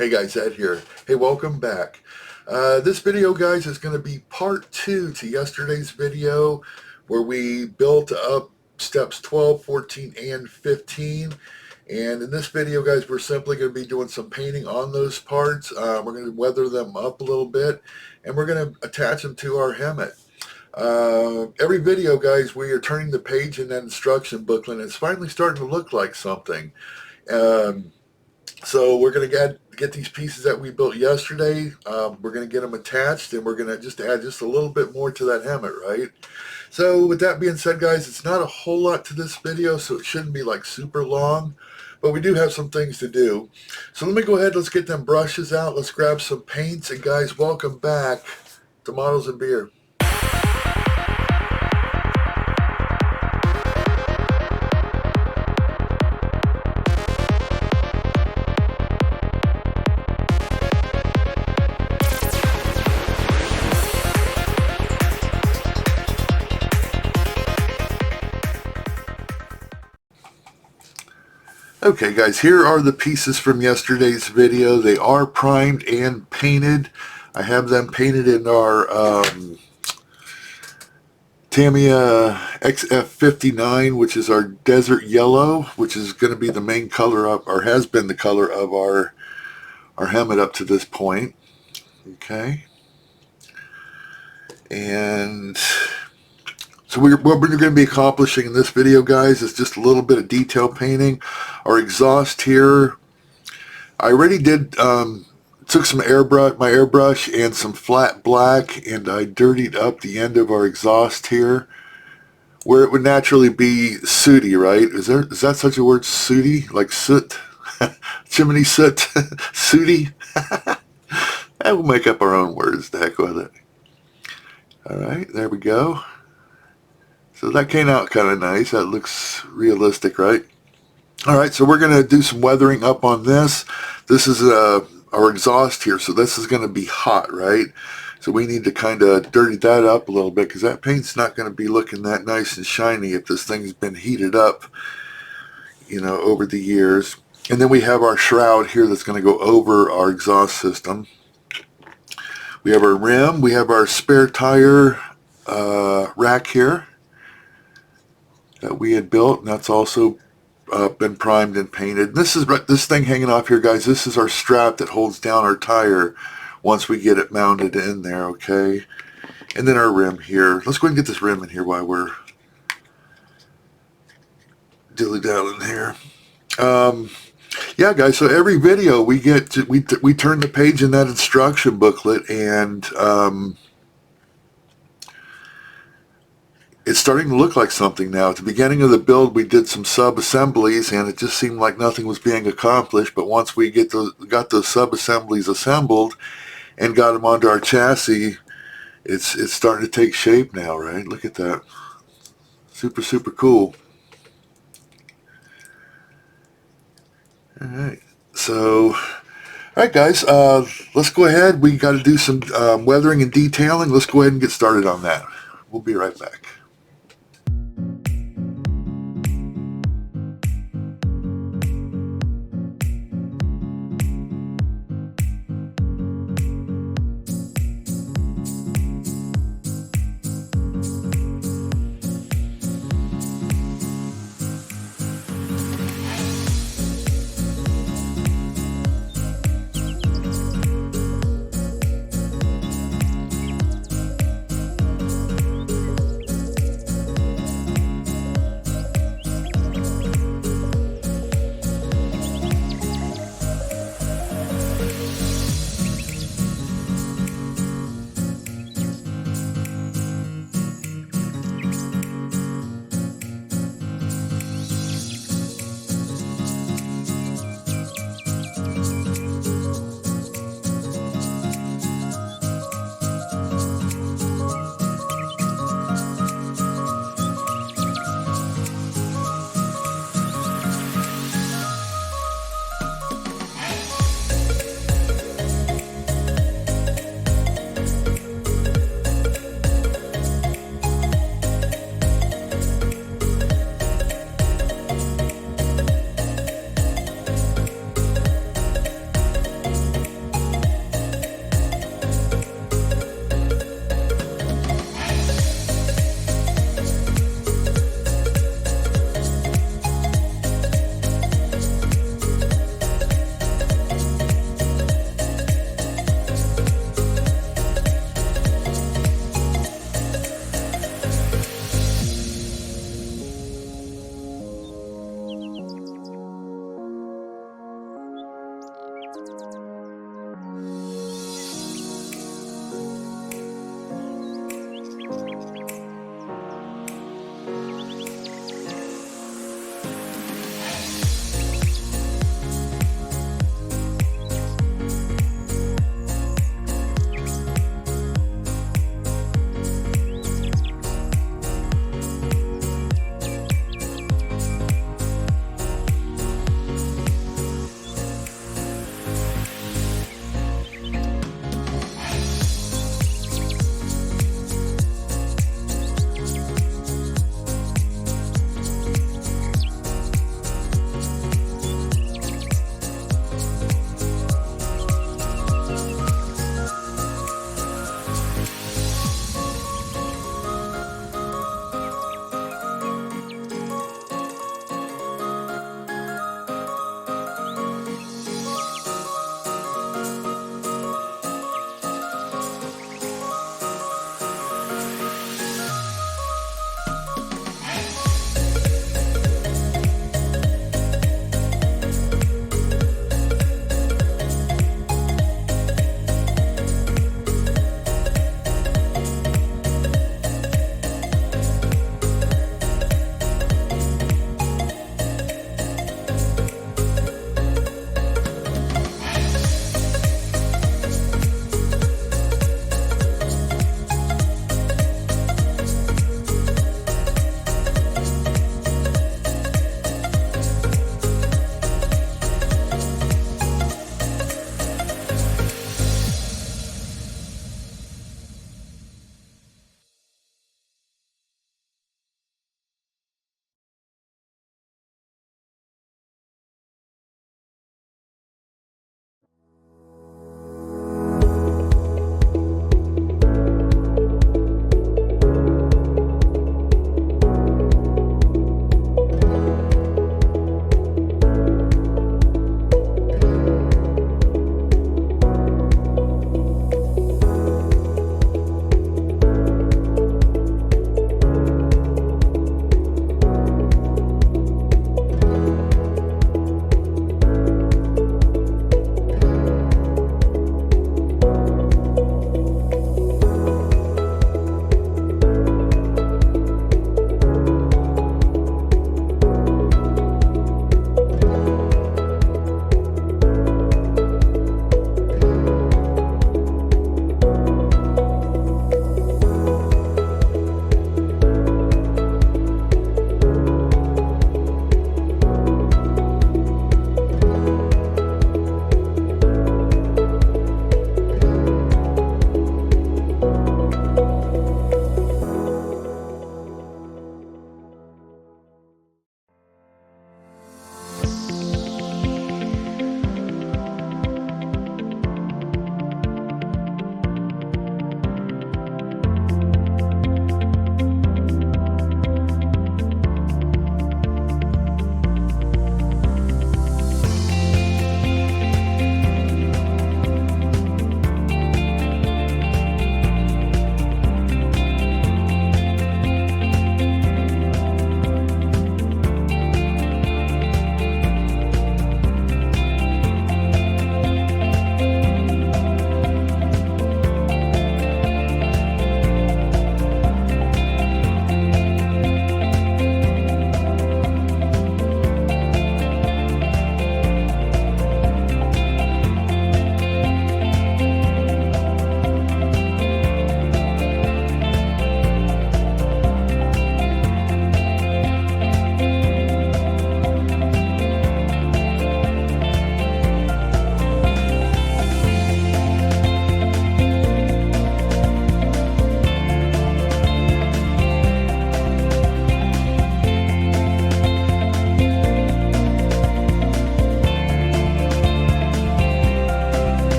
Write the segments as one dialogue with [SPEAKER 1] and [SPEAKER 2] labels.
[SPEAKER 1] Hey guys, Ed here. Hey, welcome back. This video, guys, is going to be part 2 to yesterday's video where we built up steps 12, 14, and 15. And in this video, guys, we're simply going to be doing some painting on those parts. We're going to weather them up a little bit, and we're going to attach them to our HEMTT. Every video, guys, we are turning the page in that instruction booklet, and it's finally starting to look like something. So we're going to get these pieces that we built yesterday. We're going to get them attached, and we're going to just add just a little bit more to that HEMTT, right? So with that being said, guys, it's not a whole lot to this video, so it shouldn't be like super long, but we do have some things to do. So let me go ahead, let's get them brushes out, let's grab some paints, and guys, welcome back to Models and Beer. Okay guys, here are the pieces from yesterday's video. They are primed and painted. I have them painted in our Tamiya XF59, which is our desert yellow, which is going to be the main color of, or has been the color of our HEMTT up to this point. Okay. And so what we're going to be accomplishing in this video, guys, is just a little bit of detail painting. Our exhaust here, I already did, took some my airbrush and some flat black, and I dirtied up the end of our exhaust here, where it would naturally be sooty, right? Is that such a word, sooty? Like soot? Chimney soot? Sooty? And we'll make up our own words, the heck with it. Alright, there we go. So that came out kind of nice. That looks realistic, right? All right, so we're going to do some weathering up on this. This is our exhaust here, so this is going to be hot, right? So we need to kind of dirty that up a little bit, because that paint's not going to be looking that nice and shiny if this thing's been heated up, you know, over the years. And then we have our shroud here that's going to go over our exhaust system. We have our rim. We have our spare tire rack here that we had built, and that's also been primed and painted. This thing hanging off here, guys. This is our strap that holds down our tire once we get it mounted in there, okay? And then our rim here. Let's go ahead and get this rim in here while we're dilly-dallying here. Yeah, guys. So every video we turn the page in that instruction booklet, and it's starting to look like something now. At the beginning of the build, we did some sub-assemblies, and it just seemed like nothing was being accomplished. But once we got those sub-assemblies assembled and got them onto our chassis, it's starting to take shape now, right? Look at that. Super, super cool. All right. So, all right, guys. Let's go ahead. We got to do some weathering and detailing. Let's go ahead and get started on that. We'll be right back.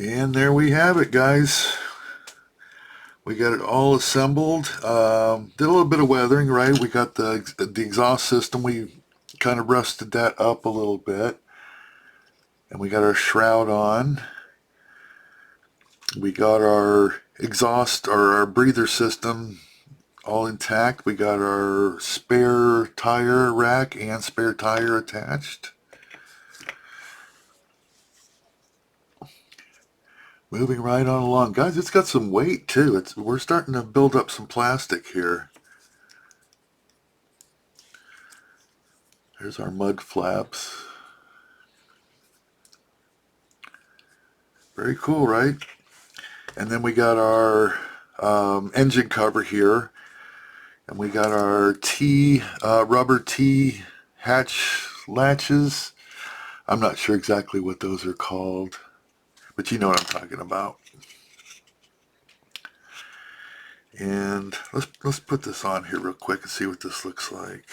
[SPEAKER 1] And there we have it, guys. We got it all assembled. Did a little bit of weathering, right? We got the exhaust system. We kind of rusted that up a little bit. And we got our shroud on. We got our exhaust or our breather system all intact. We got our spare tire rack and spare tire attached. Moving right on along. Guys, it's got some weight too. We're starting to build up some plastic here. There's our mud flaps. Very cool, right? And then we got our engine cover here. And we got our rubber T hatch latches. I'm not sure exactly what those are called, but you know what I'm talking about. And let's put this on here real quick and see what this looks like.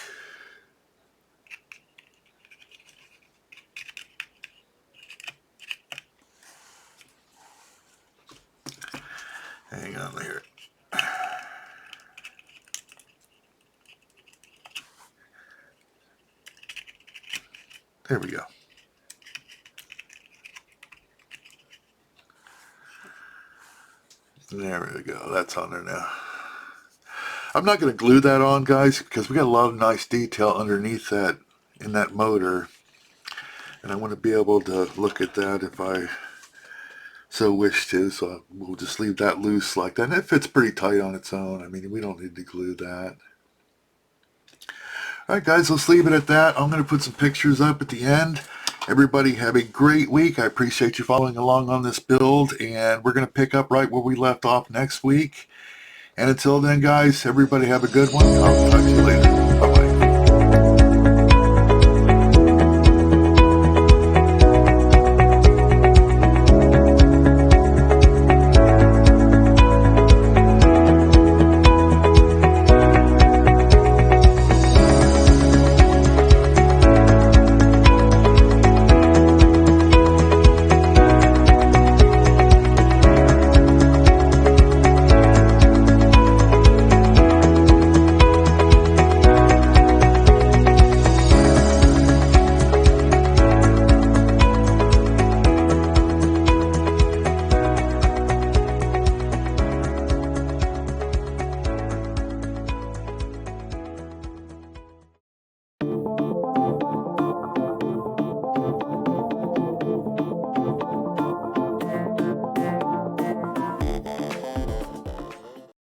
[SPEAKER 1] Hang on here. There we go. There we go. That's on there now. I'm not going to glue that on, guys, because we got a lot of nice detail underneath that in that motor. And I want to be able to look at that if I so wish to. So we'll just leave that loose like that. And it fits pretty tight on its own. I mean, we don't need to glue that. Alright guys, let's leave it at that. I'm going to put some pictures up at the end. Everybody have a great week. I appreciate you following along on this build, and we're going to pick up right where we left off next week. And until then, guys, everybody have a good one. I'll talk to you later.